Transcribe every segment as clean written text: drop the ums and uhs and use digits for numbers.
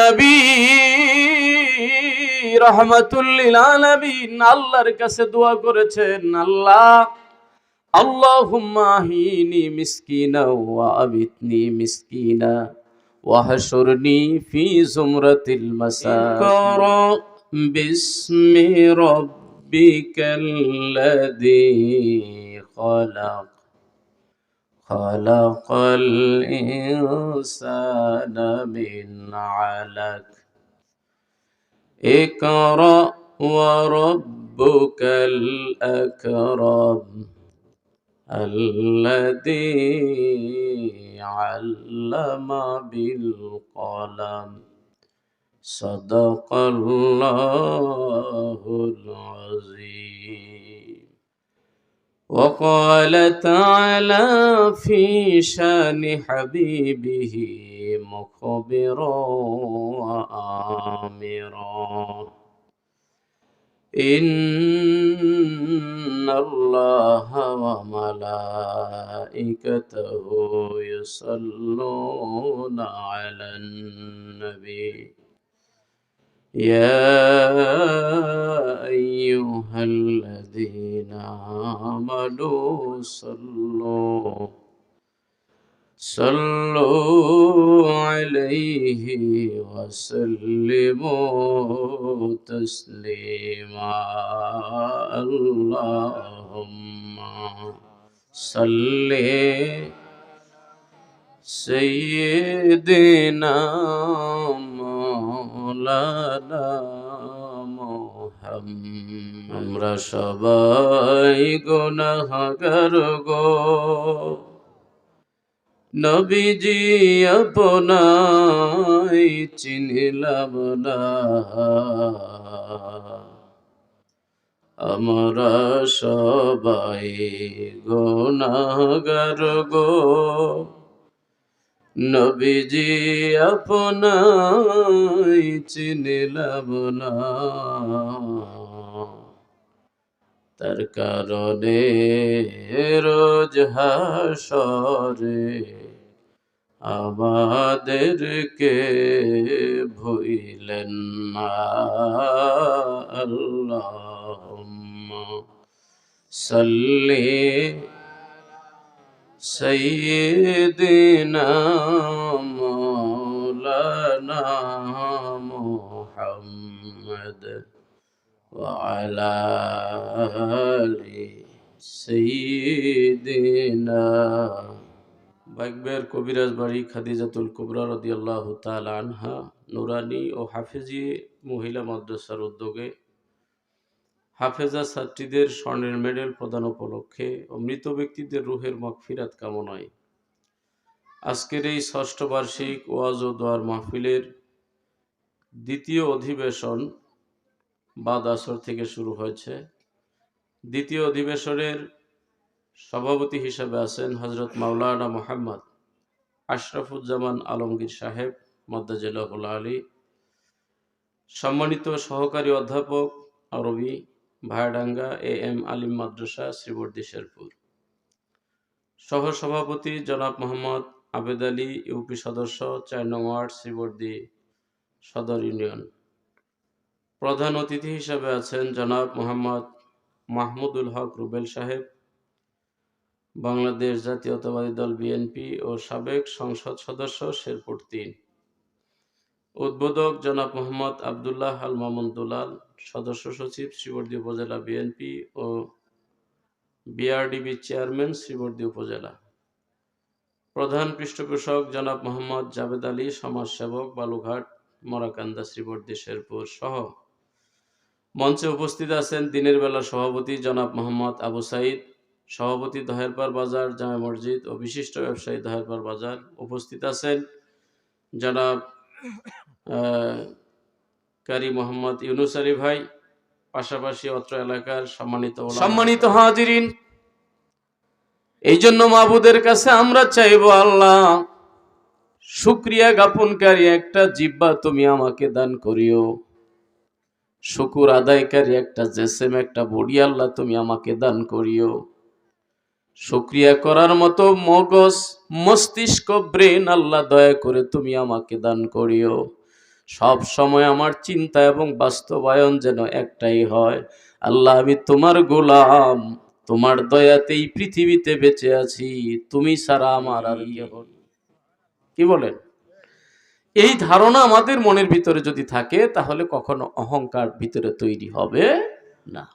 নবী রাহমাতুল লিল আলামিন আল্লাহর কাছে দোয়া করেছেন, আল্লাহ আল্লাহুম্মা আহিনি মিসকিনা ওয়া আমিতনি মিসকিনা ওয়া হাশুরনি ফি জুমরাতিল মাসাকিন বিসমি রাব্বিকাল্লাযী খালাক খালাকাল ইনসানা মিন আলাক ইকরা ওয়া রাব্বুকাল আকরাম আল্লাযী আল্লামা বিল কলম সাদাকাল্লাহুল আযীম। وقال تعالى في شان حبيبه مخبرا وآمرا إن الله وملائكته يصلون على النبي يا أيها الذين آمنوا صلوا عليه وسلموا تسليما اللهم صل سيدنا مولانا মুহাম্মদ। আমরা সবাই গুনাহগার গো, নবীজি আপনায় চিনলাম না। আমরা সবাই গুনাহগার গো, নবীজি আপনায় চিনলাম না। তার কারণে রোজ হাসরে আমাদেরকে ভুলেন না। আল্লাহুম্মা সাল্লি সাইয়্যিদিনা মাওলানা মুহাম্মদ ওয়া আলা আলি সাইয়্যিদিনা। বাইকবের কবিরাজ বাড়ি খাদিজাতুল কুবরা রাদিয়াল্লাহু তাআলা আনহা নুরানি ও হাফেজি মহিলা মাদ্রাসার উদ্যোগে হাফেজা ছাত্রীদের স্বর্ণের মেডেল প্রদান উপলক্ষে ও মৃত ব্যক্তিদের রুহের মাগফিরাত কামনায় আজকের এই ষষ্ঠ বার্ষিক ওয়াজ ও দোয়ার মাহফিলের দ্বিতীয় অধিবেশন বাদ আসর থেকে শুরু হয়েছে। দ্বিতীয় অধিবেশনের সভাপতি হিসেবে আছেন হযরত মাওলানা মুহাম্মদ আশরাফুজ্জামান আলমগীর সাহেব মাদ্দাজিল্লাহুল আলী, সম্মানিত সহকারী অধ্যাপক আরবি ভায়াডাঙ্গা AM আলিম মাদ্রাসা শ্রীবর্দী শেরপুর, সহসভাপতি জনাব মোহাম্মদ আবেদ আলী ইউপি সদস্য ৪ নং ওয়ার্ড শ্রীবর্দী সদর ইউনিয়ন। প্রধান অতিথি হিসেবে আছেন জনাব মোহাম্মদ মাহমুদুল হক রুবেল সাহেব, বাংলাদেশ জাতীয়তাবাদী দল বিএনপি ও সাবেক সংসদ সদস্য শেরপুর ৩। উদ্বোধক জনাব মোহাম্মদ আবদুল্লাহ আল মামুন দুলাল, সদস্য সচিব শ্রীবর্দী উপজেলা বিএনপি ও বিআরডিবি চেয়ারম্যান শ্রীবর্দী উপজেলা। প্রধান পৃষ্ঠপোষক জনাব মোহাম্মদ জাবেদ আলী, সমাজসেবক, বালুঘাট মরাকান্দা শ্রীবর্দী শেরপুর সহ মঞ্চে উপস্থিত আছেন দিনের বেলা সভাপতি জনাব মোহাম্মদ আবু সাইদ, সভাপতি দহেরপাড় বাজার জামে মসজিদ ও বিশিষ্ট ব্যবসায়ী দহেরপাড় বাজার। উপস্থিত আছেন জনাব কারি মোহাম্মদ ইউনুস আলী ভাই, পাশাপাশি অত্র এলাকার সম্মানিত হাজিরিন। এই জন্য মাবুদের কাছে আমরা চাইবো, আল্লাহ শুকরিয়া জ্ঞাপনকারী একটা জিহ্বা তুমি আমাকে দান করিও, শুকুর আদায়কারী একটা জেসেম, একটা বডি আল্লাহ তুমি আমাকে দান করিও, শুকরিয়া করার মতো মগজ, মস্তিষ্ক, ব্রেন আল্লাহ দয়া করে তুমি আমাকে দান করিও, সব সময় আমার চিন্তা এবং বাস্তবায়ন যেন একটাই হয়, আল্লাহ আমি তোমার গোলাম, তোমার দয়াতেই পৃথিবীতে বেঁচে আছি, তুমি ছাড়া আমার আর কেহ নেই। কি বলেন? এই ধারণা আমাদের মনের ভিতরে যদি থাকে তাহলে কখনো অহংকার ভিতরে তৈরি হবে না।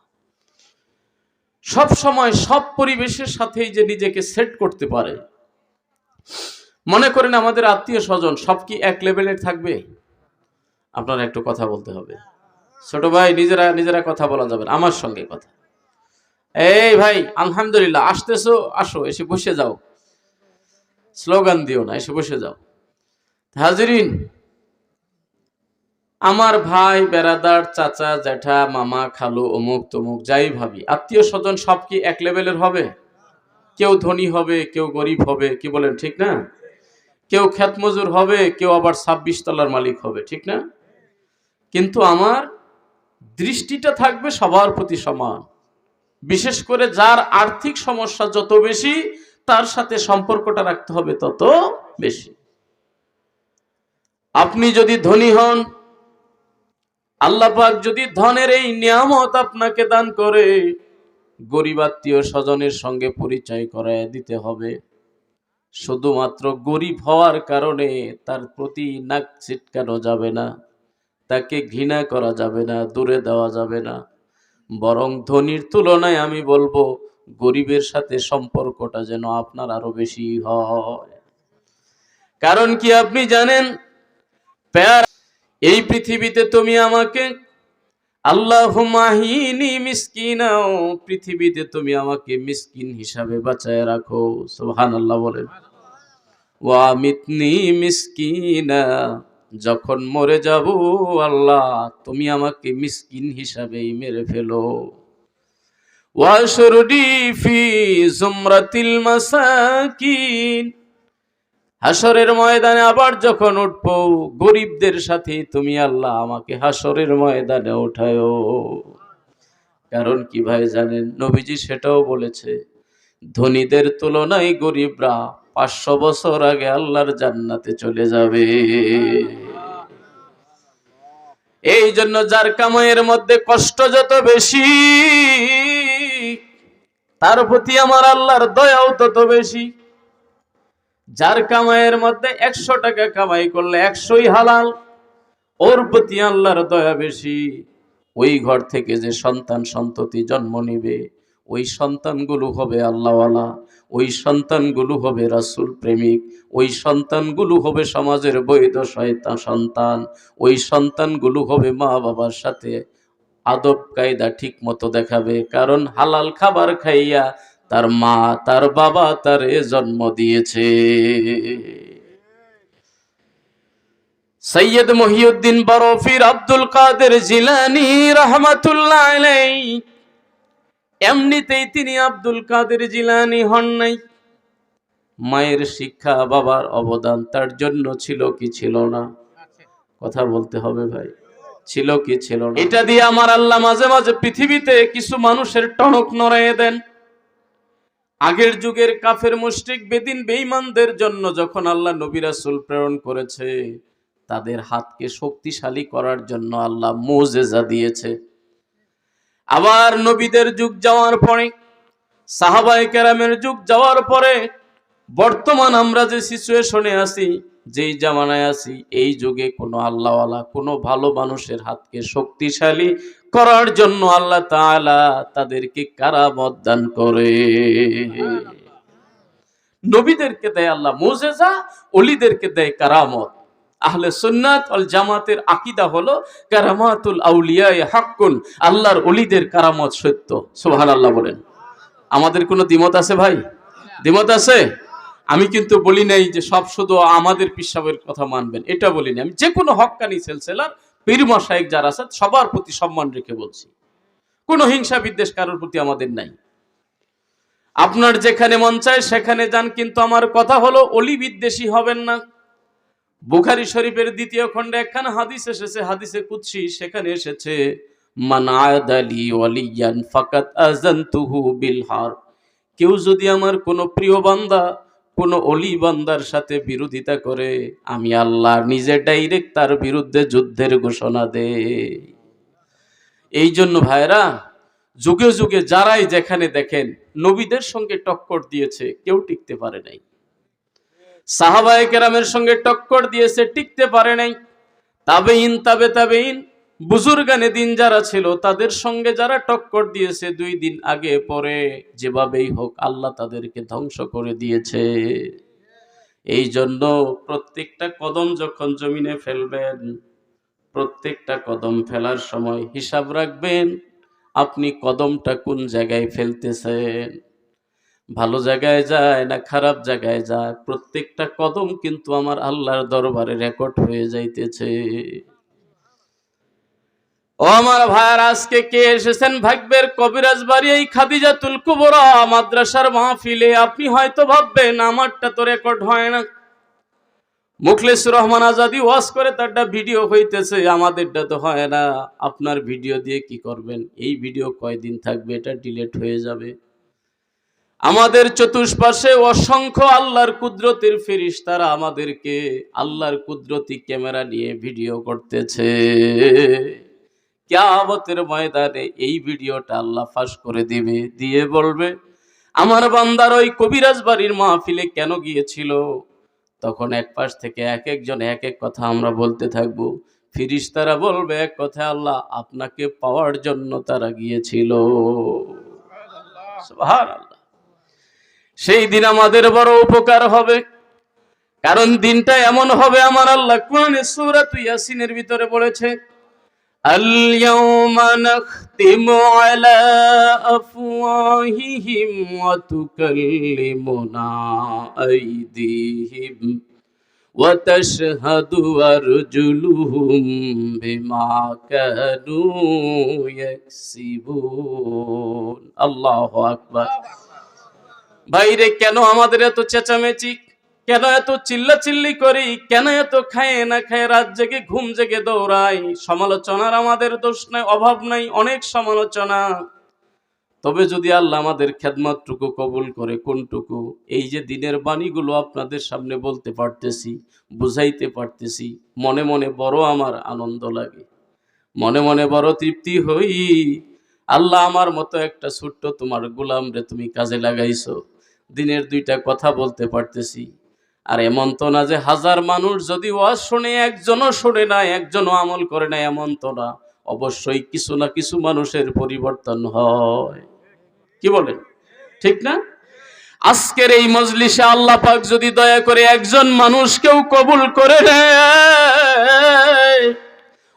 সব সময় সব পরিবেশের সাথেই যে নিজেকে সেট করতে পারে। মনে করেন আমাদের আত্মীয় স্বজন সব কি এক লেভেলের থাকবে? আপনারা একটু কথা বলতে হবে। ছোট ভাই নিজেরা নিজেরা কথা বলা যাবে না, আমার সঙ্গে কথা। এই ভাই আলহামদুলিল্লাহ, আসতেছো, আসো, এসে বসে যাও, স্লোগান দিও না, এসে বসে যাও। হাজিরিন, আমার ভাই বেরাদার, চাচা জ্যাঠা, মামা খালু, অমুক তমুক যাই ভাবি, আত্মীয় স্বজন সব কি এক লেভেলের হবে? কেউ ধনী হবে, কেউ গরিব হবে, কি বলেন ঠিক না? কেউ ক্ষেত মজুর হবে, কেউ আবার 26 তলার মালিক হবে, ঠিক না? কিন্তু আমার দৃষ্টিটা থাকবে সবার প্রতি সমান। বিশেষ করে যার আর্থিক সমস্যা যত বেশি, তার সাথে সম্পর্কটা রাখতে হবে তত বেশি। আপনি যদি ধনী হন, আল্লাহ পাক যদি ধনের এই নিয়ামত আপনাকে দান করে, গরিব আত্মীয় স্বজনের সঙ্গে পরিচয় করায় দিতে হবে। শুধুমাত্র গরিব হওয়ার কারণে তার প্রতি নাক ছিটকানো যাবে না, তাকে ঘৃণা করা যাবে না, দূরে দেওয়া যাবে না। বরং ধনীর তুলনায় আমি বলবো গরিবের সাথে সম্পর্কটা যেন আপনার আরো বেশি হয়। কারণ কি আপনি জানেন, এই পৃথিবীতে তুমি আমাকে আল্লাহুম্মা হিনি মিসকিনাও, পৃথিবীতে তুমি আমাকে মিসকিন হিসাবে বাঁচায় রাখো। সুবহানাল্লাহ বলেন। ওয়া মিতনি মিসকিনা, যখন মরে যাব আল্লাহ তুমি আমাকে মিসকিন হিসাবেই মেরে ফেলো। ওয়াশরুদি ফি জুমরাতিল মাসাকিন, হাসরের ময়দানে আবার যখন উঠবো গরিবদের সাথে তুমি আল্লাহ আমাকে হাসরের ময়দানে ওঠায়ো। কারণ কি ভাই জানেন, নবীজি সেটাও বলেছে, ধনীদের তুলনায় গরিবরা 500 বছর আগে আল্লাহর জান্নাতে চলে যাবে। এই জন্য যার কামাইয়ের মধ্যে কষ্ট যত বেশি, তার প্রতি আমার আল্লাহর দয়াও তত বেশি। যার কামাইয়ের মধ্যে 100 টাকা কামাই করলে 100ই হালাল, ওর প্রতি আল্লাহর দয়া বেশি। ওই ঘর থেকে যে সন্তান সন্ততি জন্ম নিবে, ওই সন্তানগুলো হবে আল্লাহওয়ালা, ওই সন্তানগুলো হবে রাসূল প্রেমিক, ওই সন্তানগুলো হবে সমাজের বৈধ সন্তান, ওই সন্তানগুলো হবে মা বাবার সাথে আদব কায়দা ঠিক মতো দেখাবে। কারণ হালাল খাবার খাইয়া তার মা তার বাবা তারে জন্ম দিয়েছে। সৈয়দ মহিউদ্দিন বরফির আব্দুল কাদের জিলানী রহমাতুল্লাহ আলাইহি, এমনিতেই তিনি আব্দুল কাদের জিলানী হন নাই। মায়ের শিক্ষা, বাবার অবদান তার জন্য ছিল কি ছিল না? কথা বলতে হবে ভাই, ছিল কি ছিল না? এটা দিয়ে আমার আল্লাহ মাঝে মাঝে পৃথিবীতে কিছু মানুষের টনক নড়াইয়ে দেন। আগের যুগের কাফের মুশরিক বেদিন বেঈমানদের জন্য যখন আল্লাহ নবী রাসূল প্রেরণ করেছে, তাদের হাতকে শক্তিশালী করার জন্য আল্লাহ মুজিজা দিয়েছে। আবার নবীদের যুগ যাওয়ার পরে, সাহাবায়ে কেরামের যুগ যাওয়ার পরে, বর্তমান আমরা যে সিচুয়েশনে আছি, যেই জামানায় আছি, এই যুগে কোনো আল্লাহওয়ালা, কোনো ভালো মানুষের হাতকে শক্তিশালী করার জন্য আল্লাহ তাআলা তাদেরকে কারামত দান করে। নবীদেরকে দেয় আল্লাহ মুজিজা, ওলিদেরকে দেয় কারামত। আহলে সুন্নাত ওয়াল জামাতের আকীদা হলো কারামাতুল আউলিয়া হাক্কুন, আল্লাহর ওলিদের কারামত সত্য। সুবহানাল্লাহ বলেন। আমাদের কোনো দ্বিমত আছে ভাই? দ্বিমত আছে? আমি কিন্তু বলি নাই যে সব শুধু আমাদের পীর সাহেবের কথা মানবেন, এটা বলি না। আমি যে কোনো হক্কানি সিলসিলার পীর মাশায়েখ যারা আছে সবার প্রতি সম্মান রেখে বলছি, কোনো হিংসা বিদ্বেষ কারোর প্রতি আমাদের নাই। আপনার যেখানে মন চায় সেখানে যান, কিন্তু আমার কথা হলো অলি বিদ্বেষী হবেন না। বুখারী শরীফের 2য় খণ্ডে একখানা হাদিস এসেছে, হাদিসে কুদসি, সেখানে এসেছে মান আদালি ওয়ালিয়ান ফাকাত আযানতুহু বিল হারব। কেউ যদি আমার কোনো প্রিয় বান্দা কোন অলি বান্দার সাথে বিরোধিতা করে, আমি আল্লাহ নিজে ডাইরেক্ট তার বিরুদ্ধে যুদ্ধের ঘোষণা দেই। এই জন্য ভাইরা, যুগে যুগে যারাই যেখানে দেখেন নবীদের সঙ্গে টক্কর দিয়েছে, কেউ টিকতে পারে নাই। সাহাবায়ে কেরামের সঙ্গে টক্কর দিয়েছে, টিকতে পারে নাই। তাবেঈন, তাবেঈন, বুজুর্গানে দিন যারা ছিল, তাদের সঙ্গে যারা টক্কর দিয়েছে, 2 দিন আগে পরে যেভাবেই হোক আল্লাহ তাদেরকে ধ্বংস করে দিয়েছে। এই জন্য প্রত্যেকটা কদম যখন জমিনে ফেলবেন, প্রত্যেকটা কদম ফেলার সময় হিসাব রাখবেন আপনি কদমটা কোন জায়গায় ফেলতেছেন। ভালো জায়গায় যায় না খারাপ জায়গায় যায়, প্রত্যেকটা কদম কিন্তু আমার আল্লাহর দরবারে রেকর্ড হয়ে যাইতেছে। ও আমার ভাইয়ার, আজকে কে এসেছেন ভাগ্যের কবিরাজ বাড়ি এই খাদিজাতুল কুবরা মাদ্রাসার মাহফিলে, আপনি হয়তো ভাববেন আমারটা তো রেকর্ড হয় না। মুখলেসুর রহমান আজাদি ওয়াজ করে তারটা ভিডিও হইতেছে, আমাদেরটা তো হয় না। আপনার ভিডিও দিয়ে কি করবেন? এই ভিডিও কয়দিন থাকবে? এটা ডিলিট হয়ে যাবে। আমাদের চতুষ্পাশে অসংখ্য আল্লাহর কুদরতের ফেরেশতারা আমাদেরকে আল্লাহর কুদরতি ক্যামেরা নিয়ে ভিডিও করতেছে। কিয়ামতের ময়দানে এই ভিডিওটা আল্লাহ ফাঁস করে দিবে, দিয়ে বলবে আমার বান্দার ওই কবিরাজ বাড়ির মাহফিলে কেন গিয়েছিল। তখন এক পাশ থেকে এক একজন এক এক কথা আমরা বলতে থাকবো। ফেরেশতারা বলবে এক কথা, আল্লাহ আপনাকে পাওয়ার জন্য তারা গিয়েছিল। সুবহানাল্লাহ। সেই দিন আমাদের বড় উপকার হবে, কারণ দিনটা এমন হবে, আমার আল্লাহ কোরআনে সূরা ইয়াসিনের ভিতরে বলেছে, আল-ইয়াওমা নাখতিমু আলা আফওয়াহিহিম ওয়া তুকাল্লিমুনা আইদিহিম ওয়া তাশহাদু আরজুলুহুম বিমা কানু ইয়াকসিবুন। আল্লাহু আকবার। বাইরে কেন আমাদের এত চেঁচামেচি, কেন এত চিল্লাচিল্লি করি, কেন এত খায় না খায় রাত জেগে ঘুম জেগে দৌড়াই? সমালোচনার আমাদের দোষ নাই, অভাব নাই, অনেক সমালোচনা। তবে যদি আল্লাহ আমাদের খেদমতটুকু কবুল করে, কোনটুকু? এই যে দিনের বাণীগুলো আপনাদের সামনে বলতে পারতেছি, বুঝাইতে পারতেছি, মনে মনে বড় আমার আনন্দ লাগে, মনে মনে বড় তৃপ্তি হই। আল্লাহ আমার মতো একটা ছোট্ট তোমার গোলাম রে তুমি কাজে লাগাইছো, দিনের 2টা কথা বলতে পারতেছি। আর এমন তো না যে 1000 মানুষ যদি ওয়াজ শুনে একজনও শুনে না, একজনও আমল করে না, এমন তো না। অবশ্যই কিছু না কিছু মানুষের পরিবর্তন হয়। কি বলেন, ঠিক না? আজকের এই মজলিসে আল্লাহ পাক যদি দয়া করে একজন মানুষকেও কবুল করে নেয়,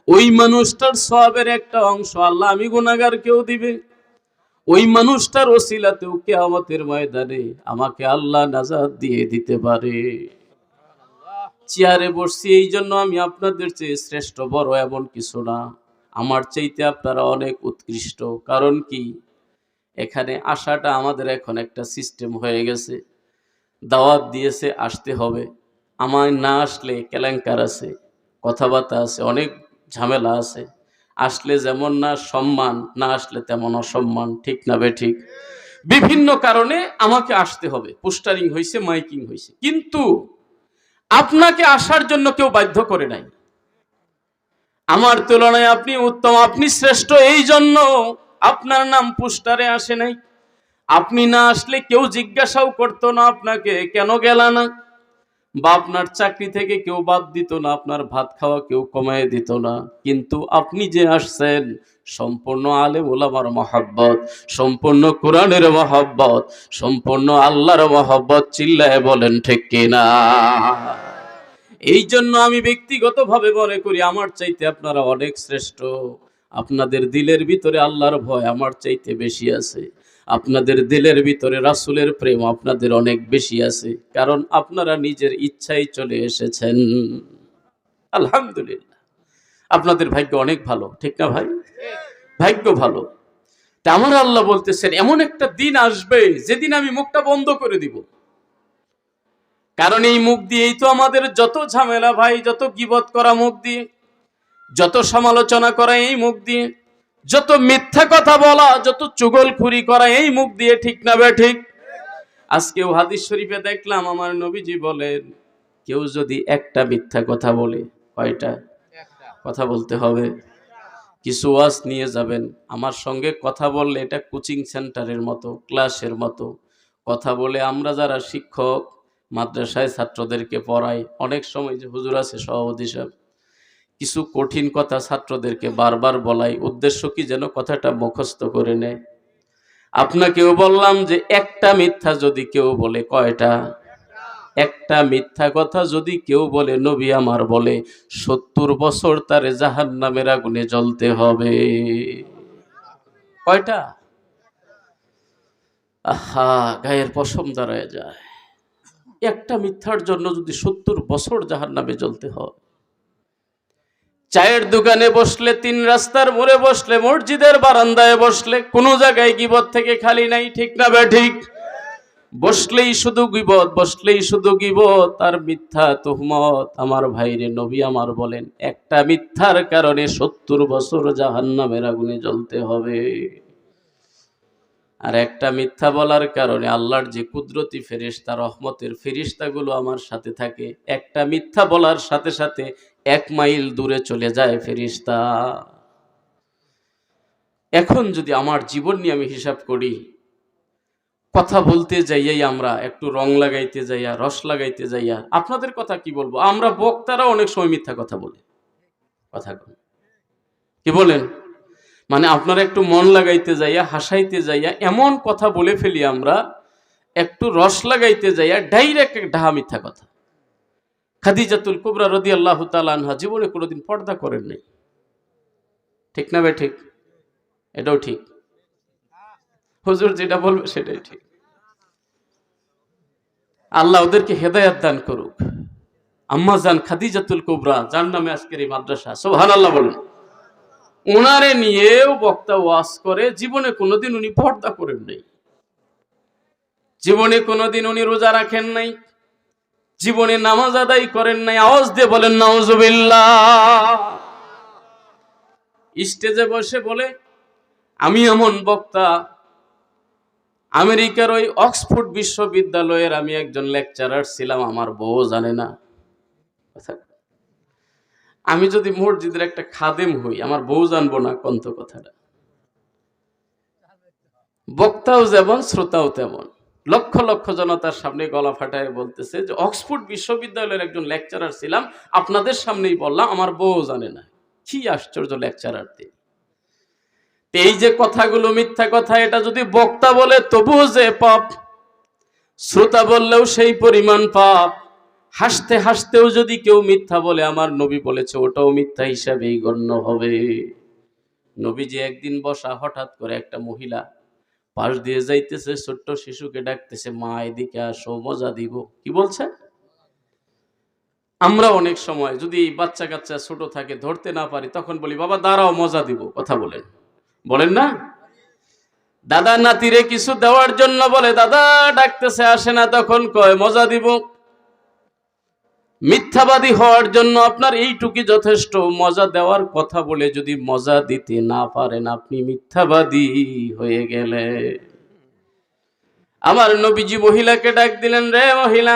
ওই মানুষটার সওয়াবের একটা অংশ আল্লাহ আমি গুনাহগারকেও দিবে। ওই মানুষটার ওসিলাতেও কিয়ামতের ময়দানে আমাকে আল্লাহ নাজাত দিয়ে দিতে পারে। চেয়ারে বসছি এই জন্য আমি আপনাদের চেয়ে শ্রেষ্ঠ বড় এমন কিছু না, আমার চাইতে আপনারা অনেক উৎকৃষ্ট। কারণ কি, এখানে আসাটা আমাদের এখন একটা সিস্টেম হয়ে গেছে। দাওয়াত দিয়েছে, আসতে হবে। আমায় না আসলে কেলেঙ্কার আছে, কথাবার্তা আছে, অনেক ঝামেলা আছে। আসলে যেমন না সম্মান, না আসলে তেমন অসম্মান, ঠিক না বেঠিক? বিভিন্ন কারণে আমাকে আসতে হবে, পোস্টারিং হয়েছে, মাইকিং হয়েছে, কিন্তু আপনাকে আসার জন্য কেউ বাধ্য করে নাই। আমার তুলনায় আপনি উত্তম, আপনি শ্রেষ্ঠ, এই জন্য আপনার নাম পোস্টারে আসে নাই। আপনি না আসলে কেউ জিজ্ঞাসাও করতো না আপনাকে কেন গেলা না, বা আপনার চাকরি থেকে কেউ বাদ দিত না, আপনার ভাত খাওয়া কেউ কমায় দিত না। কিন্তু আপনি যে আসছেন, সম্পূর্ণ আলেম ওলামার মহব্বত, সম্পূর্ণ কোরআনের মহব্বত, সম্পূর্ণ আল্লাহর মহব্বত। চিল্লায় বলেন ঠিক কিনা? এই জন্য আমি ব্যক্তিগতভাবে মনে করি আমার চাইতে আপনারা অনেক শ্রেষ্ঠ। আপনাদের দিলের ভিতরে আল্লাহর ভয় আমার চাইতে বেশি আছে, আপনাদের দিলের ভিতরে রাসূলের প্রেম আপনাদের অনেক বেশি আছে, কারণ আপনারা নিজের ইচ্ছায় চলে এসেছেন। আলহামদুলিল্লাহ, আপনাদের ভাগ্য অনেক ভালো, ঠিক না ভাই? ভাগ্য ভালো। তা আমার আল্লাহ বলতেছেন এমন একটা দিন আসবে যেদিন আমি মুখটা বন্ধ করে দিব। কারণ এই মুখ দিয়েই তো আমাদের যত ঝামেলা ভাই, যত গীবত করা মুখ দিয়ে, যত সমালোচনা করা এই মুখ দিয়ে, যত মিথ্যা কথা বলা, যত চুগলখুরি করা এই মুখ দিয়ে, ঠিক না বে ঠিক? আজকেও হাদিস শরীফে দেখলাম আমার নবীজি বলেন, কেউ যদি একটা মিথ্যা কথা বলে, কয়টা কথা বলতে হবে? কিছু ওয়াজ নিয়ে যাবেন, আমার সঙ্গে কথা বললে এটা কোচিং সেন্টারের মতো, ক্লাসের মতো কথা বলে। আমরা যারা শিক্ষক মাদ্রাসায় ছাত্রদেরকে পড়াই, অনেক সময় যে হুজুর আছে সভাপতি সাহেব, কিছু কঠিন কথা ছাত্রদেরকে বারবার বলাই, উদ্দেশ্য কি যেন কথাটা মুখস্থ করে নেয়। আপনাকেও বললাম যে একটা মিথ্যা যদি কেউ বলে, কয়টা? একটা মিথ্যা কথা যদি কেউ বলে, নবী আমার বলে 70 বছর তার জাহান্নামের আগুনে জ্বলতে হবে। কয়টা? আহা, গায়ের পশম দাঁড়ায় যায়। একটা মিথ্যার জন্য যদি 70 বছর জাহান্নামে জ্বলতে হয়। চায়ের দোকানে বসলে, 3 রাস্তার মোড়ে বসলে, মসজিদের বারান্দায় বসলে, কোনো জায়গায় গীবত থেকে খালি নাই, ঠিক না বেঠিক? বসলেই শুধু গীবত, বসলেই শুধু গীবত আর মিথ্যা তুহমত। আমার ভাইরে, নবী আমার বলেন একটা মিথ্যার কারণে 70 বছর জাহান্নামের আগুনে জ্বলতে হবে। আর একটা মিথ্যা বলার কারণে আল্লাহর যে কুদরতি ফেরেশতা, রহমতের ফেরেশতাগুলো আমার সাথে থাকে, একটা মিথ্যা বলার সাথে সাথে 1 মাইল দূরে চলে যায় ফেরেশতা। এখন যদি আমার জীবন নিয়ে আমি হিসাব করি, কথা বলতে যাইয়াই আমরা একটু রং লাগাইতে যাইয়া, রস লাগাইতে যাইয়া, আপনাদের কথা কি বলবো, আমরা বক্তারা অনেক সময় মিথ্যা কথা বলি। কথা কি বলেন? মানে আপনারা একটু মন লাগাইতে যাইয়া, হাসাইতে যাইয়া এমন কথা বলে ফেলি আমরা, একটু রস লাগাইতে যাইয়া ডাইরেক্ট ঢাহা মিথ্যা কথা। খাদিজাতুল কুবরা রাদিয়াল্লাহু তাআলা আনহা জীবনে কোনোদিন পর্দা করেন নাই, ঠিক না বে ঠিক? এটাও ঠিক, হুজুর যেটা বলবে সেটাই ঠিক। আল্লাহ ওদেরকে হেদায়েত দান করুক। আম্মা জান খাদিজাতুল কুবরা, যার নামে আজকের এই মাদ্রাসা, সুবহানাল্লাহ বলুন। ওনারে নিয়েও বক্তা ওয়াজ করে, জীবনে কোনোদিন উনি পর্দা করেন নাই, জীবনে কোনোদিন উনি রোজা রাখেন নাই, জীবনে নামাজ আদায় করেন নাই। আওয়াজ দিয়ে বলেন নাউজুবিল্লাহ। স্টেজে বসে বলে, আমি এমন বক্তা, আমেরিকার ওই অক্সফোর্ড বিশ্ববিদ্যালয়ের আমি একজন লেকচারার ছিলাম, আমার বউ জানে না। আমি যদি মসজিদের একটা খাদেম হই, আমার বউ জানবো না কন্ত কথাটা। বক্তাও যেমন, শ্রোতাও তেমন। লক্ষ লক্ষ জনতার সামনে গলা ফাটায় বলতেছে যে অক্সফোর্ড বিশ্ববিদ্যালয়ের একজন লেকচারার ছিলাম, আপনাদের সামনেই বললাম, আমার বউ জানে না। কি আশ্চর্য লেকচারার তিনি। এই যে কথাগুলো মিথ্যা কথা, এটা যদি বক্তা বলে তবুও যে পাপ, শ্রোতা বললেও সেই পরিমাণ পাপ। হাসতে হাসতেও যদি কেউ মিথ্যা বলে, আমার নবী বলেছে ওটাও মিথ্যা হিসাবেই গণ্য হবে। নবীজি একদিন বসা, হঠাৎ করে একটা মহিলা পাশ দিয়ে যাইতেছে, ছোট্ট শিশুকে ডাকতেছে, মা এদিকে আসো, মজা দিব। কি বলছে? আমরা অনেক সময় যদি বাচ্চা কাচ্চা ছোট থাকে, ধরতে না পারি, তখন বলি বাবা দাঁড়াও, মজা দিব। কথা বলেন, বলেন না? দাদা নাতিরে কিছু দেওয়ার জন্য বলে, দাদা ডাকতেছে, আসে না, তখন কয় মজা দিব। মিথ্যাবাদী হওয়ার জন্য আপনার এইটুকুই যথেষ্ট। মজা দেওয়ার কথা বলে যদি মজা দিতে না পারেন, আপনি মিথ্যাবাদী হয়ে গেলে। আমার নবীজি মহিলাকে ডাক দিলেন, রে মহিলা,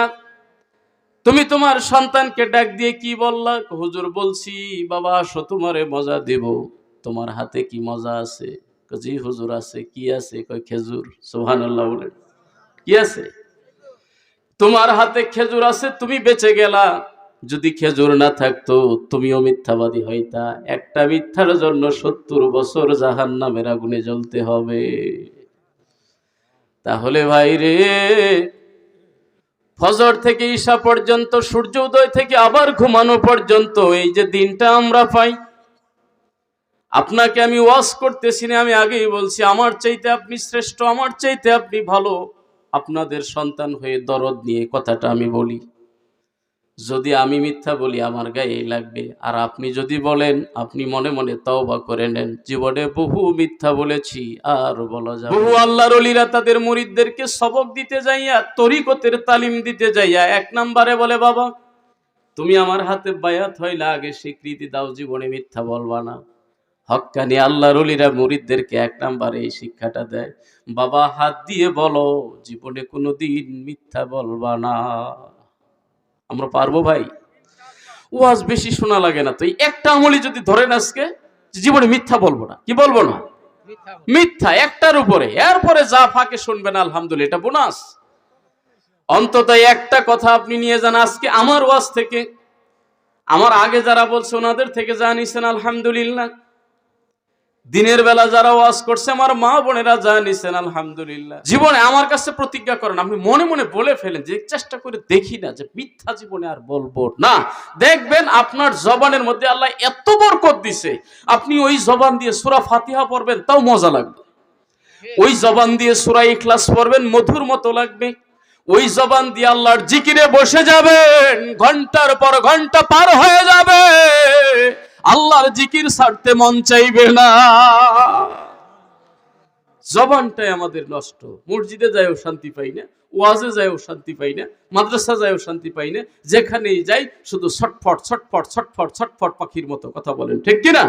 তুমি তোমার সন্তানকে ডাক দিয়ে কি বললা? হুজুর বলছি বাবা আসো, তোমারে মজা দেব। তোমার হাতে কি মজা আছে? জি হুজুর আছে। কি আছে? কয় খেজুর। সুবহানাল্লাহ বলেন। কি আছে? তোমার হাতে খেজুর আছে, তুমি বেঁচে গেলা। যদি খেজুর না থাকতো তুমিও মিথ্যাবাদী হইতা। একটা মিথ্যার জন্য 70 বছর জাহান্নামের আগুনে জ্বলতে হবে। তাহলে ভাই রে, ফজর থেকে ঈশা পর্যন্ত, সূর্য উদয় থেকে আবার ঘুমানো পর্যন্ত এই যে দিনটা আমরা পাই, আপনাকে আমি ওয়াজ করতেছি না, আমি আগেই বলছি, আমার চাইতে আপনি শ্রেষ্ঠ, আমার চাইতে আপনি ভালো। আপনাদের সন্তান হয়ে দরদ নিয়ে কথাটা আমি বলি। যদি আমি মিথ্যা বলি, আমার গায়ে লাগবে। আর আপনি যদি বলেন, আপনি মনে মনে তওবা করে নেন, জীবনে বহু মিথ্যা বলেছি, আর বলা যাবে। বহু আল্লাহর ওলিরা তাদের মুরিদদেরকে সবক দিতে যাইয়া, তরিকতের তালিম দিতে যাইয়া 1 নম্বরে বলে, বাবা তুমি আমার হাতে বায়াত হইলা, আগে স্বীকৃতি দাও, জীবনে মিথ্যা বলবা না। হক্কানি আল্লাহর ওলিরা মুরিদদেরকে ১ নাম্বারে এই শিক্ষাটা দেয়, বাবা হাত দিয়ে বলো জীবনে কোনোদিন মিথ্যা বলবা না। আমরা পারবো ভাই? ওয়াজ বেশি শোনা লাগে না তো, এই একটা আমলই যদি ধরেন আজকে, জীবনে মিথ্যা বলবো না। কি বলবো না? মিথ্যা একটার উপরে, এরপরে যা ফাঁকে শুনবেন আলহামদুলিল্লাহ, এটা বোনাস। অন্তত একটা কথা আপনি নিয়ে যান আজকে আমার ওয়াজ থেকে, আমার আগে যারা বলছে ওনাদের থেকে যা নিছেন আলহামদুলিল্লাহ, দিনের বেলা যারা ওয়াজ করছে আমার মা বোনেরা যা নিছেন আলহামদুলিল্লাহ। জীবনে আমার কাছে প্রতিজ্ঞা করেন, আপনি মনে মনে বলে ফেলেন যে চেষ্টা করে দেখি না যে মিথ্যা জীবনে আর বলবো না। দেখবেন আপনার জবানের মধ্যে আল্লাহ এত বরকত দিছে, আপনি ওই জবান দিয়ে সূরা ফাতিহা পড়বেন তাও মজা লাগবে, ওই জবান দিয়ে সূরা ইখলাস পড়বেন মধুর মতো লাগবে, ওই জবান দিয়ে আল্লাহর জিকিরে বসে যাবেন, ঘন্টার পর ঘন্টা পার হয়ে যাবে, আল্লাহর জিকির ছাড়তে মন চাইবে না। জবানটাই আমাদের নষ্ট। মসজিদে যাইও শান্তি পাই না, ওয়াজে যাইও শান্তি পাই না, মাদ্রাসা যাইও শান্তি পাই না, যেখানেই যাই শুধু ছটফট ছটফট ছটফট ছটফট পাখির মতো কথা বলেন, ঠিক কিনা?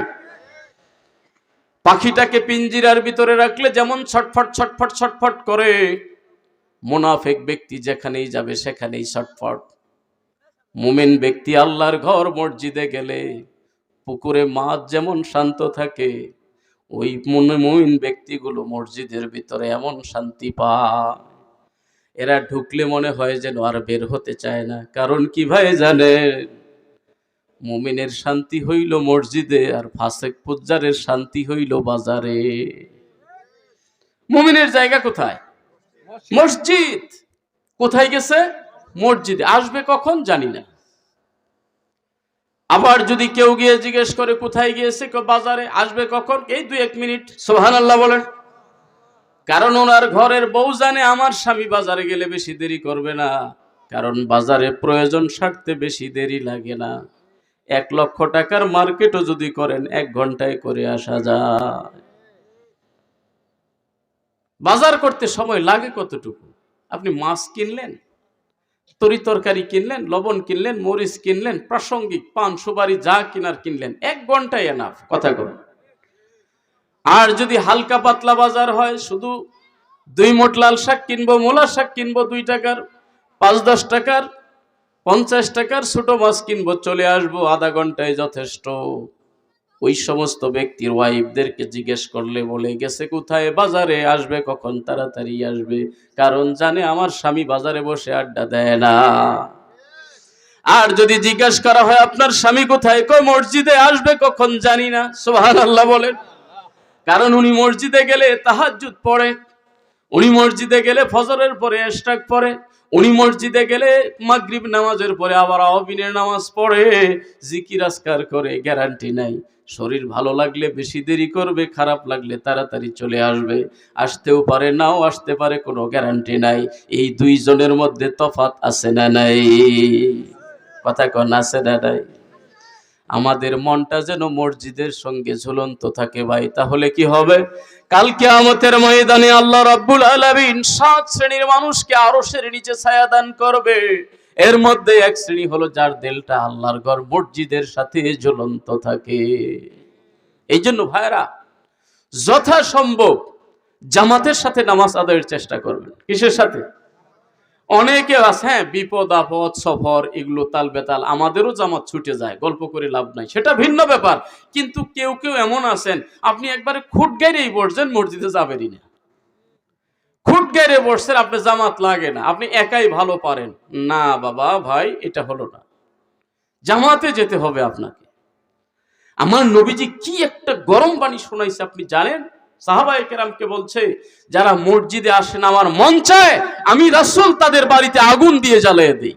পাখিটাকে পিঞ্জিরার ভিতরে রাখলে যেমন ছটফট ছটফট ছটফট করে, মুনাফিক ব্যক্তি যেখানেই যাবে সেখানেই ছটফট। মুমিন ব্যক্তি আল্লাহর ঘর মসজিদে গেলে পুকুরে মাছ যেমন শান্ত থাকে, ওই মুমিন ব্যক্তিগুলো মসজিদের ভিতরে এমন শান্তি পায়, এরা ঢুকলে মনে হয় যেন আর বের হতে চায় না। কারণ কি ভাই জানেন? মুমিনের শান্তি হইল মসজিদে, আর ফাসেক ফুজ্জারের শান্তি হইল বাজারে। মুমিনের জায়গা কোথায়? মসজিদ। কোথায় গেছে? মসজিদে। আসবে কখন জানি না। আবার যদি কেউ গিয়ে জিজ্ঞেস করে কোথায় গিয়েছে, বাজারে। আসবে কখন? এই 2-1 মিনিট। সুবহানাল্লাহ বলেন। কারণ ওনার ঘরের বউ জানে আমার স্বামী বাজারে গেলে বেশি দেরি করবে না, কারণ বাজারে প্রয়োজন সারতে বেশি দেরি লাগে না। 1 লক্ষ টাকার মার্কেটও যদি করেন 1 ঘন্টায় করে আসা যায়। বাজার করতে সময় লাগে কতটুকু? আপনি মাছ কিনলেন, তরি তরকারি কিনলেন, লবণ কিনলেন, মরিচ কিনলেন, প্রাসঙ্গিক পান সুপারি যা কিনার কিনলেন, 1 ঘন্টায় এনাফ। কথা কর। আর যদি হালকা পাতলা বাজার হয়, শুধু 2 মোট লাল শাক কিনবো, মূলা শাক কিনবো 2 টাকার, 5-10 টাকার, 50 টাকার ছোট মাছ কিনবো, চলে আসবো, আধা ঘন্টায় যথেষ্ট। ওই সমস্ত ব্যক্তির ওয়াইফদেরকে জিজ্ঞেস করলে বলে গেছে কোথায়? বাজারে। আসবে কখন? তাড়াতাড়ি আসবে, কারণ জানে আমার স্বামী বাজারে বসে আড্ডা দেয় না। আর যদি জিজ্ঞাসা করা হয় আপনার স্বামী কোথায়? কই মসজিদে। আসবে কখন? জানি না। সুবহানাল্লাহ বলেন। কারণ উনি মসজিদে গেলে তাহাজ্জুদ পড়ে, উনি মসজিদে গেলে ফজরের পরে ইশরাক পড়ে, উনি মসজিদে গেলে মাগরিব নামাজের পরে আবার আওয়াবিনের নামাজ পড়ে, জিকির আজকার করে। গ্যারান্টি নাই। শরীর ভালো লাগলে বেশি দেরি করবে, খারাপ লাগলে তাড়াতাড়ি চলে আসবে। আসতেও পারে, নাও আসতে পারে, কোনো গ্যারান্টি নাই। এই 2 জনের মধ্যে তফাৎ আছে না নাই? কথা কোন আছে না নাই? আমাদের মনটা যেন মসজিদের সঙ্গে ঝুলন্ত থাকে ভাই, তাহলে কি হবে? কাল কিয়ামতের ময়দানে আল্লাহ রাব্বুল আলামিন 7 শ্রেণীর মানুষকে আরশের নিচে ছায়া দান করবে। এর মধ্যে 1 শ্রেণী হলো যার দিলটা আল্লাহর ঘর মসজিদের সাথে ঝুলন্ত থাকে। এই জন্য ভাইরা যথাসম্ভব জামাতের সাথে নামাজ আদায়ের চেষ্টা করবেন। কিসের সাথে? অনেকে আছে, হ্যাঁ, বিপদ আপদ সফর এগুলো তাল বেতাল, আমাদেরও জামাত ছুটে যায়, গল্প করে লাভ নাই, সেটা ভিন্ন ব্যাপার। কিন্তু কেউ কেউ এমন আছেন, আপনি একবারে খুঁট গাইরেই বসছেন, মসজিদে যাবেনই না। খুঁট গাইরে বসছেন, আপনি জামাত লাগে না, আপনি একাই ভালো পারেন না। বাবা ভাই, এটা হলো না। জামাতে যেতে হবে আপনাকে। আমার নবীজি কি একটা গরম বাণী শোনাইছে আপনি জানেন? সাহাবায়ে কেরামকে বলছে, যারা মসজিদে আসেন আমার মন চায় আমি রাসূল তাদের বাড়িতে আগুন দিয়ে জ্বালিয়ে দিই।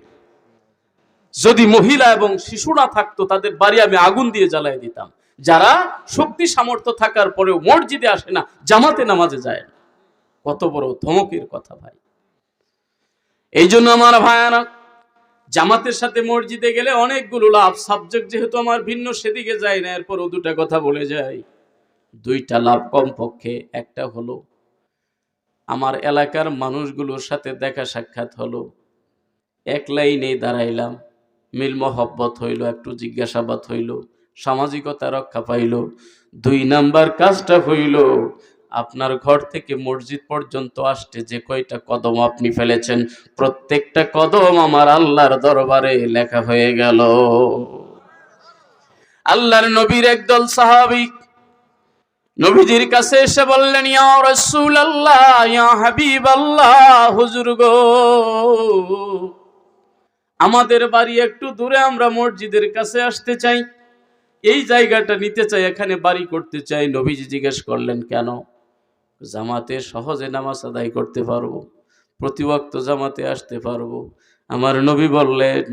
যদি মহিলা এবং শিশুরা থাকতো তাদের বাড়ি আমি আগুন দিয়ে জ্বালিয়ে দিতাম। যারা শক্তি সামর্থ্য থাকার পরেও মসজিদে আসে না, জামাতে নামাজে যায় না, কত বড় ধমকের কথা ভাই। এই জন্য আমার ভাইয়ারা, জামাতের সাথে মসজিদে গেলে অনেকগুলো লাভ। সাবজেক্ট যেহেতু আমার ভিন্ন, সেদিকে যাই না, এরপরও 2টা কথা বলে যাই। 2টা লাভ কমপক্ষে। একটা হলো আমার এলাকার মানুষগুলোর সাথে দেখা সাক্ষাৎ হলো, 1 লাইনেই দাঁড়াইলাম, মিল মহব্বত হইল, একটু জিজ্ঞাসাবাদ হইল, সামাজিকতা রক্ষা পাইল। 2 নাম্বার কাজটা হইল, আপনার ঘর থেকে মসজিদ পর্যন্ত আসতে যে কয়টা কদম আপনি ফেলেছেন, প্রত্যেকটা কদম আমার আল্লাহর দরবারে লেখা হয়ে গেল। আল্লাহর নবীর একদল সাহাবী নবীজির কাছে এসে বললেন, ইয়া রাসূলুল্লাহ, ইয়া হাবিবাল্লাহ, হুজুর গো, আমাদের বাড়ি একটু দূরে, আমরা মসজিদের কাছে আসতে চাই, এই জায়গাটা নিতে চাই, এখানে বাড়ি করতে চাই। নবীজি জিজ্ঞেস করলেন, কেন? জামাতে সহজে নামাজ আদায় করতে পারবো, প্রতি ওয়াক্ত জামাতে আসতে পারবো। আমার নবী বললেন,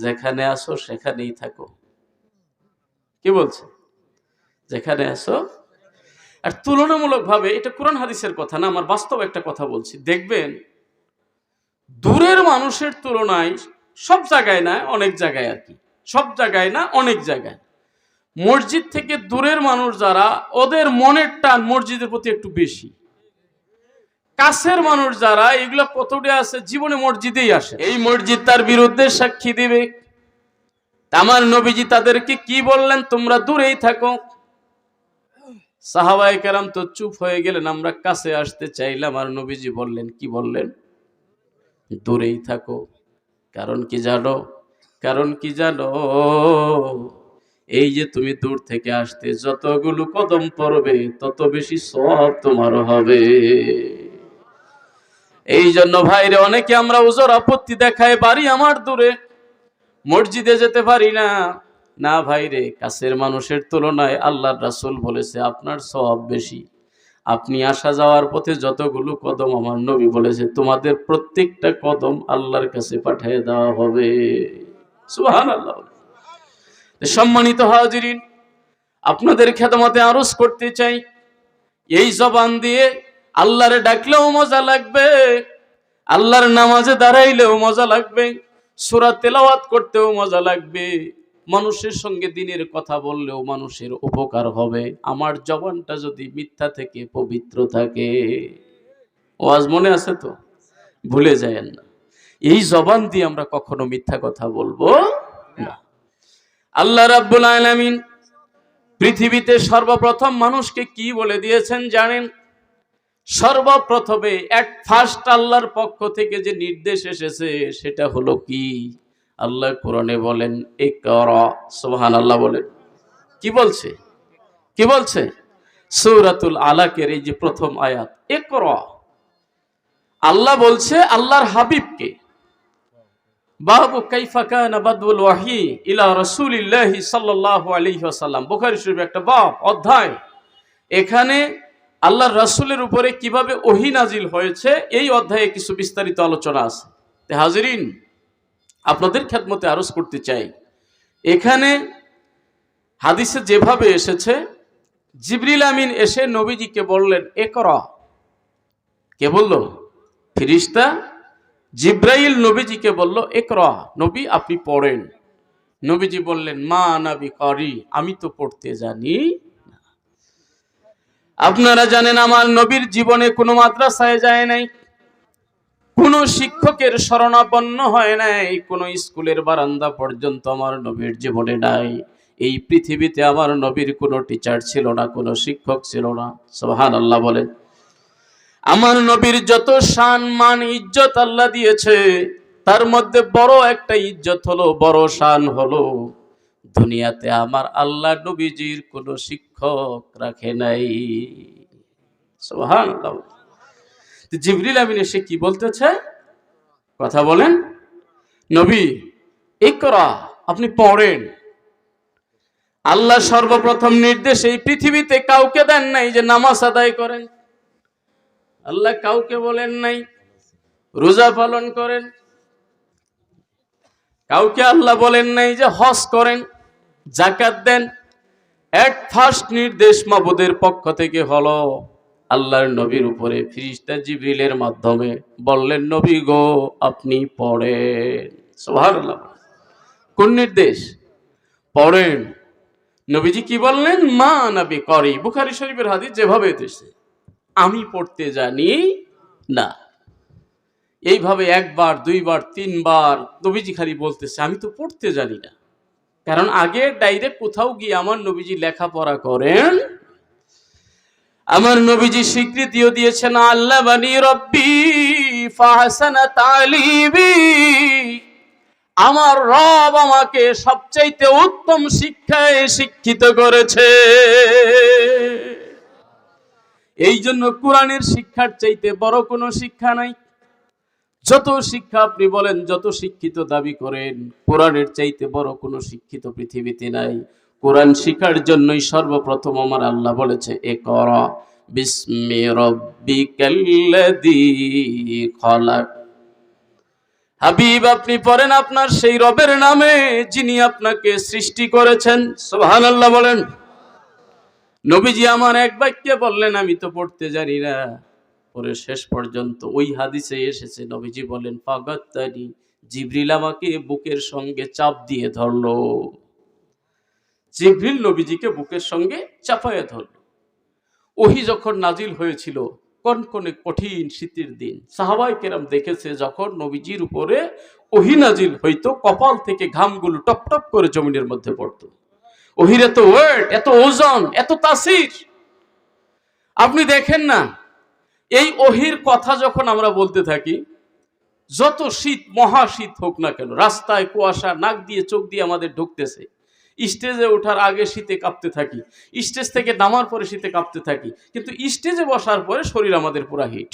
যেখানে আসো সেখানেই থাকো। কি বলছে? যেখানে আসো। আর তুলনামূলকভাবে, এটা কোরআন হাদিসের কথা না, আমার বাস্তব একটা কথা বলছি, দেখবেন দূরের মানুষের তুলনায় সব জায়গায় না, অনেক জায়গায় আর কি, সব জায়গায় না, অনেক জায়গায় মসজিদ থেকে দূরের মানুষ যারা, ওদের মনের টান মসজিদের প্রতি একটু বেশি। কাছের মানুষ যারা, এগুলো কতটা আছে, জীবনে মসজিদেই আসে, এই মসজিদ তার বিরুদ্ধে সাক্ষী দিবে। আমার নবীজি তাদেরকে কি বললেন? তোমরা দূরেই থাকো। সাহাবায়ে কেরাম তো চুপ হয়ে গেলেন, আমরা কাছে আসতে চাইলাম, আর নবীজি বললেন, কি বললেন? দূরেই থাকো। কারণ কি জানো? কারণ কি জানো? এই যে তুমি দূর থেকে আসতে যতগুলো কদম পড়বে, তত বেশি সওয়াব তোমার হবে। এই জন্য ভাইরে, অনেকে আমরা ওজোর আপত্তি দেখায়, বাড়ি আমার দূরে, মসজিদে যেতে পারি না। না ভাইরে, কাছের মানুষের তুলনায় আল্লাহর রাসূল বলেছে আপনার সওয়াব বেশি। আপনি আসা যাওয়ার পথে যতগুলো কদম, আমার নবী বলেছে তোমাদের প্রত্যেকটা কদম আল্লাহর কাছে পাঠিয়ে দেওয়া হবে। সুবহানাল্লাহ। সম্মানিত হাজিরিন, আপনাদের খেদমতে আরজ করতে চাই, এই জবান দিয়ে আল্লাহরে ডাকলেও মজা লাগবে, আল্লাহর নামাজে দাঁড়াইলেও মজা লাগবে, সূরা তেলাওয়াত করতেও মজা লাগবে, মানুষের সঙ্গে দিনের কথা বললেও মানুষের উপকার হবে, আমার জবানটা যদি মিথ্যা থেকে পবিত্র থাকে। ওয়াজ মনে আছে তো? ভুলে যায়েন না, এই জবান দিয়ে আমরা কখনো মিথ্যা কথা বলবো না। আল্লাহ রাব্বুল আলামিন পৃথিবীতে সর্বপ্রথম মানুষকে কি বলে দিয়েছেন জানেন? সর্বপ্রথমে ফার্স্ট আল্লাহর পক্ষ থেকে যে নির্দেশ এসেছে সেটা হলো কি? আল্লাহ কোরআনে বলেন, ইকরা। সুবহানাল্লাহ বলেন। কি বলছে? কি বলছে? সূরাতুল আলাকের এই যে প্রথম আয়াত, ইকরা। আল্লাহ বলছে আল্লাহর হাবিবকে, বাবু কাইফা কানা বাদউল ওয়াহি ইলা রাসূলিল্লাহি সাল্লাল্লাহু আলাইহি ওয়াসাল্লাম, বুখারী শরীফের একটা বাব, অধ্যায়। এখানে আল্লাহর রাসূলের উপরে কিভাবে ওহী নাজিল হয়েছে, এই অধ্যায়ে কিছু বিস্তারিত আলোচনা আছে। তে হাজিরিন, আপনাদের খেদমতে আরজ করতে চাই, এখানে হাদিসে যেভাবে এসেছে, জিবরিল আমিন এসে নবীজিকে বললেন, ইকরা। কে বলল? ফেরেশতা জিব্রাইল নবীজিকে বলল, ইকরা, নবী আপনি পড়েন। নবীজি বললেন, মা আনা বিকারি, আমি তো পড়তে জানি না। আপনারা জানেন আমার নবীর জীবনে কোনো মাদ্রাসায় যায় নাই, কোনো শিক্ষকের শরণাপন্ন হয় নাই, কোনো স্কুলের বারান্দা পর্যন্ত আমার নবীর জীবনে নাই। এই পৃথিবীতে আমার নবীর কোনো টিচার ছিল না, কোনো শিক্ষক ছিল না। সুবহানাল্লাহ বলেন। আমার নবীর যত শান মান ইজ্জত আল্লাহ দিয়েছে, তার মধ্যে বড় একটা ইজ্জত হলো, বড় শান হলো, দুনিয়াতে আমার আল্লাহ নবীজির কোনো শিক্ষক রাখে নাই। সুবহানাল্লাহ। জিবরিল আমিন এসে কি বলতেছে? কথা বলেন, নবী ইকরা, আপনি পড়েন। আল্লাহ সর্বপ্রথম নির্দেশ এই পৃথিবীতে কাউকে দেন নাই যে নামাজ আদায় করেন, আল্লাহ কাউকে বলেন নাই রোজা পালন করেন, কাউকে আল্লাহ বলেন নাই যে হজ করেন, যাকাত দেন। ফার্স্ট নির্দেশ মাবুদের পক্ষ থেকে হলো, আল্লাহর নবীর উপরে ফেরেশতা জিবরিলের মাধ্যমে বললেন, নবী গো আপনি পড়েন। সুবহানাল্লাহ। কোন নির্দেশ? পড়েন। নবীজি কি বললেন? মা নবী করি। বুখারী শরীফের হাদিস যেভাবে এসেছে, আমি পড়তে জানি না। এইভাবে একবার, দুইবার, তিনবার নবীজি খালি বলতেছে, আমি তো পড়তে জানি না। কারণ আগে ডাইরেক্ট কোথাও গিয়ে আমার নবীজি লেখাপড়া করেন। আমার নবীজি স্বীকৃতিও দিয়েছেন, আল্লাহ বানি রব্বি ফাহসানা তালিবি, আমার রব আমাকে সবচাইতে উত্তম শিক্ষায় শিক্ষিত করেছে। এই জন্য কোরআনের শিক্ষার চাইতে বড় কোনো শিক্ষা নাই। যত শিক্ষা আপনি বলেন, যত শিক্ষিত দাবি করেন, কোরআনের চাইতে বড় কোনো শিক্ষিত পৃথিবীতে নাই। কোরআন শিখার জন্যই সর্বপ্রথম আমার আল্লাহ বলেছে, ইকরা বিসমি রাব্বিকাল্লাযী খলাক। হাবিব আপনি পড়েন আপনার সেই রবের নামে যিনি আপনাকে সৃষ্টি করেছেন। সুবহানাল্লাহ বলেন। নবীজি আমার এক বাক্যে বললেন, আমি তো পড়তে জানি না। পরে শেষ পর্যন্ত ওই হাদিসে এসেছে, নবীজি বলেন, ফাগাত্তানি, জিবরিল আমাকে বুকের সঙ্গে চাপ দিয়ে ধরলো। জিবরিল নবীজিকে বুকের সঙ্গে চাপায়ে ধরলো। ওহি যখন নাজিল হয়েছিল, কনকনে কঠিন শীতের দিন, সাহাবায়ে কেরাম দেখেছে যখন নবীজির উপরে ওহি নাজিল হইতো, কপাল থেকে ঘামগুলো টপ টপ করে জমিনের মধ্যে পড়তো। ওহির এত ওয়েট, এত ওজন, এত তাসির। আপনি দেখেন না, এই ওহির কথা যখন আমরা বলতে থাকি, যত শীত, মহা শীত হোক না কেন, রাস্তায় কুয়াশা নাক দিয়ে চোখ দিয়ে আমাদের ঢুকতেছে, স্টেজে ওঠার আগে শীতে কাঁপতে থাকি, স্টেজ থেকে নামার পরে শীতে কাঁপতে থাকি, কিন্তু স্টেজে বসার পরে শরীর আমাদের পুরা হিট।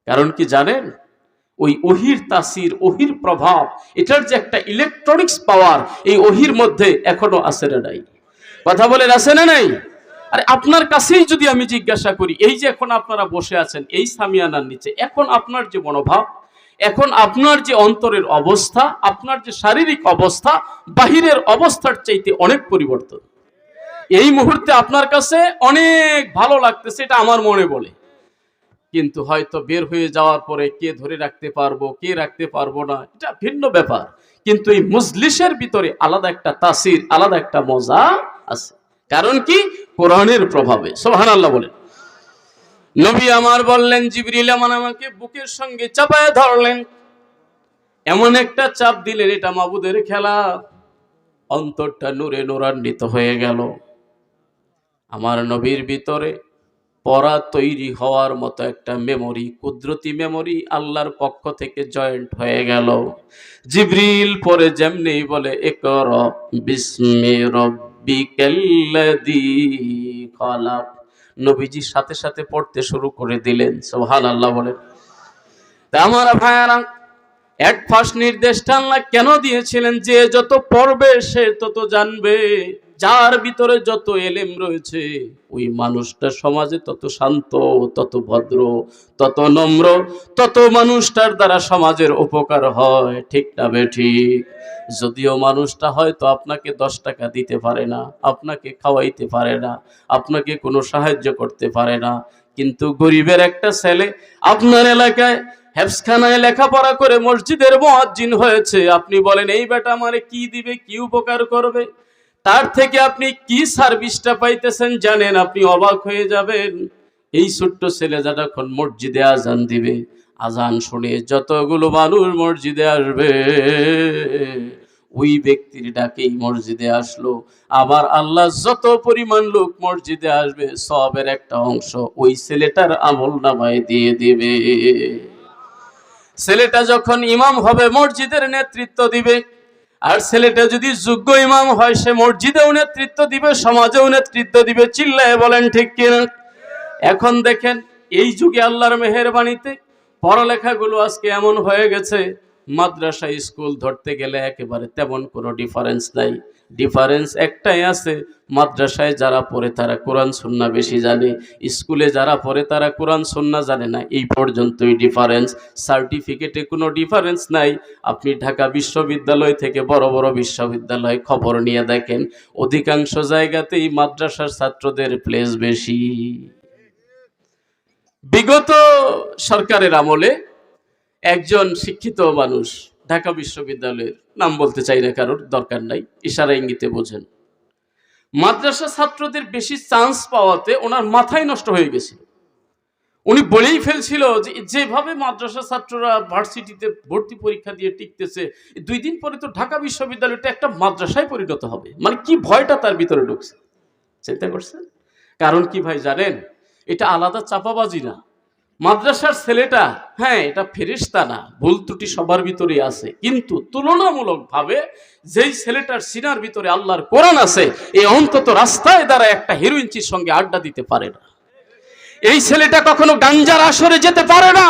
কারণ কি জানেন? ওই ওহির তাসির, ওহির প্রভাব, এটার যে একটা ইলেকট্রনিক্স পাওয়ার এই ওহির মধ্যে এখনো আছে না নাই? কথা বলেন, আছে না নাই? আরে আপনার কাছেই যদি আমি জিজ্ঞাসা করি, এই যে এখন আপনারা বসে আছেন এই সামিয়ানার নিচে, এখন আপনার যে মনোভাব, এখন আপনার যে অন্তরের অবস্থা, আপনার যে শারীরিক অবস্থা, বাহিরের অবস্থার চাইতে অনেক পরিবর্তন। এই মুহূর্তে আপনার কাছে অনেক ভালো লাগতেছে, এটা আমার মনে বলে, কিন্তু হয়তো বের হয়ে যাওয়ার পরে কে ধরে রাখতে পারবো, কে রাখতে পারবো না, এটা ভিন্ন ব্যাপার। কিন্তু এই মজলিসের ভিতরে আলাদা একটা তাসির, আলাদা একটা মজা আছে। কারণ কি? কোরআনের প্রভাবে। সুবহানাল্লাহ বলেন। নবী আমার বললেন, জিবরিল আমাকে বুকের সঙ্গে চাপায় ধরলেন, এমন একটা চাপ দিলেন, এটা মাবুদের খেলা। অন্তরটা নূরে নূরান্বিত হয়ে গেল। আমার নবীর ভিতরে পড়া তৈরি হওয়ার মতো একটা মেমোরি, কুদরতি মেমোরি আল্লাহর পক্ষ থেকে জয়েন্ট হয়ে গেল। জিবরিল পরে যেমনি বলে, ইকরা বিসমি রাব্বিকাল্লাযী খলাক, নবীজি সাথে সাথে পড়তে শুরু করে দিলেন। সুবহানাল্লাহ বলেন। তা আমার ভাইয়ারা, এট ফার্স্ট নির্দেশটা আল্লাহ কেন দিয়েছিলেন? যে যত পড়বে সে তত জানবে। যার ভিতরে যত এলেম রয়েছে, ওই মানুষটা সমাজে তত শান্ত, তত ভদ্র, তত নম্র, তত মানুষটার দ্বারা সমাজের উপকার হয়। ঠিক না বেঠিক? যদিও মানুষটা হয়তো আপনাকে 10 টাকা দিতে পারে না, আপনাকে খাওয়াইতে পারে না, আপনাকে কোনো সাহায্য করতে পারে না, কিন্তু গরিবের একটা ছেলে আপনার এলাকায় হেফজখানায় লেখাপড়া করে মসজিদের মুয়াজ্জিন হয়েছে, আপনি বলেন এই বেটা আমারে কি দিবে, কি উপকার করবে, তার থেকে আপনি কি সার্ভিসটা পাইতেছেন জানেন? আপনি অবাক হয়ে যাবেন। এই ছোট্ট ছেলে যখন মসজিদে আজান দিবে, আজান শুনে যতগুলো মানুষ মসজিদে আসবে, ওই ব্যক্তির ডাকেই মসজিদে আসলো। আবার আল্লাহ যত পরিমাণ লোক মসজিদে আসবে, সবের একটা অংশ ওই ছেলেটার আমলনামায় দিয়ে দিবে। ছেলেটা যখন ইমাম হবে, মসজিদের নেতৃত্ব দিবে, আর ছেলেটা যদি যোগ্য ইমাম হয়, সে মসজিদেও নেতৃত্ব দিবে, সমাজেও নেতৃত্ব দিবে। চিল্লায় বলেন ঠিক কিনা? এখন দেখেন, এই যুগে আল্লাহর মেহেরবানিতে পড়ালেখাগুলো আজকে এমন হয়ে গেছে, মাদ্রাসা স্কুল ধরতে গেলে একেবারে তেমন কোনো ডিফারেন্স নাই। ডিফারেন্স একটাই আছে, মাদ্রাসায় যারা পড়ে তারা কোরআন সুন্নাহ বেশি জানে, স্কুলে যারা পড়ে তারা কোরআন সুন্নাহ জানে না। এই পর্যন্তই ডিফারেন্স। সার্টিফিকেটে কোনো ডিফারেন্স নাই। আপনি ঢাকা বিশ্ববিদ্যালয় থেকে বড় বড় বিশ্ববিদ্যালয় খবর নিয়ে দেখেন, অধিকাংশ জায়গাতেই মাদ্রাসার ছাত্রদের প্লেস বেশি। বিগত সরকারের আমলে একজন শিক্ষিত মানুষ, ঢাকা বিশ্ববিদ্যালয়ের নাম বলতে চাই না, কারোর দরকার নাই, ইশারা ইঙ্গিতে বোঝেন, মাদ্রাসা ছাত্রদের বেশি চান্স পাওয়াতে ওনার মাথায় নষ্ট হয়ে গেছিল। উনি বলেই ফেলছিল যে যেভাবে মাদ্রাসা ছাত্ররা ভার্সিটিতে ভর্তি পরীক্ষা দিয়ে টিকতেছে, 2 দিন পরে তো ঢাকা বিশ্ববিদ্যালয়টা একটা মাদ্রাসায় পরিণত হবে। মানে কি ভয়টা তার ভিতরে ঢুকছে, চিন্তা করছেন? কারণ কি ভাই জানেন, এটা আলাদা চাপাবাজি না। মাদ্রাসার ছেলেটা, হ্যাঁ, এটা ফেরেশতা না, ভুল ত্রুটি সবার ভিতরেই আছে, কিন্তু তুলনামূলকভাবে যেই ছেলেটার সিনার ভিতরে আল্লাহর কোরআন আছে, এই অন্তত রাস্তায় দ্বারা একটা হিরোইনচির সঙ্গে আড্ডা দিতে পারে না। এই ছেলেটা কখনো গাঞ্জার আসরে যেতে পারে না।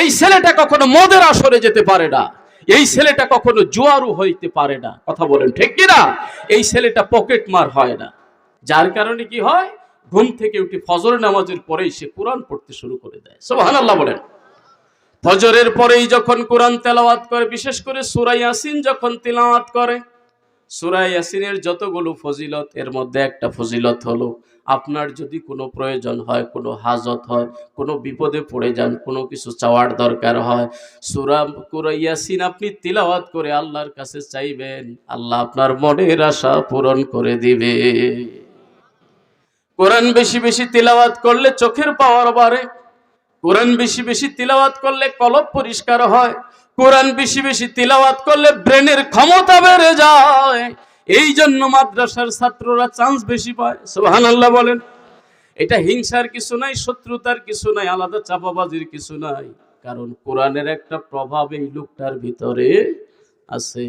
এই ছেলেটা কখনো মদের আসরে যেতে পারে না। এই ছেলেটা কখনো জুয়ারু হইতে পারে না। কথা বলেন ঠিক কিনা? এই ছেলেটা পকেট মার হয় না। যার কারণে কি হয়, ঘুম থেকে উঠে ফজর নামাজের পরেই সে কোরআন পড়তে শুরু করে দেয়। সুবহানাল্লাহ বলেন। ফজরের পরেই যখন কোরআন তেলাওয়াত করে, বিশেষ করে সূরা ইয়াসিন যখন তেলাওয়াত করে, সূরা ইয়াসিনের যতগুলো ফজিলত, এর মধ্যে একটা ফজিলত হলো, আপনার যদি কোনো প্রয়োজন হয়, কোনো হাজত হয়, কোনো বিপদে পড়ে যান, কোনো কিছু চাওয়ার দরকার হয়, সূরা ইয়াসিন আপনি তিলাওয়াত করে আল্লাহর কাছে চাইবেন, আল্লাহ আপনার মনের আশা পূরণ করে দিবে। কোরআন বেশি বেশি তিলাওয়াত করলে চোখের পাওয়ার বাড়ে। কোরআন বেশি বেশি তিলাওয়াত করলে কলব পরিষ্কার হয়। কোরআন বেশি বেশি তিলাওয়াত করলে ব্রেনের ক্ষমতা বেড়ে যায়। এই জন্য মাদ্রাসার ছাত্ররা চান্স বেশি পায়। সুবহানাল্লাহ বলেন। এটা হিংসার কিছু নাই, শত্রুতার কিছু নাই, আলাদা চাপাবাজির কিছু নাই, কারণ কোরআনের একটা প্রভাব এই লোকটার ভিতরে আছে।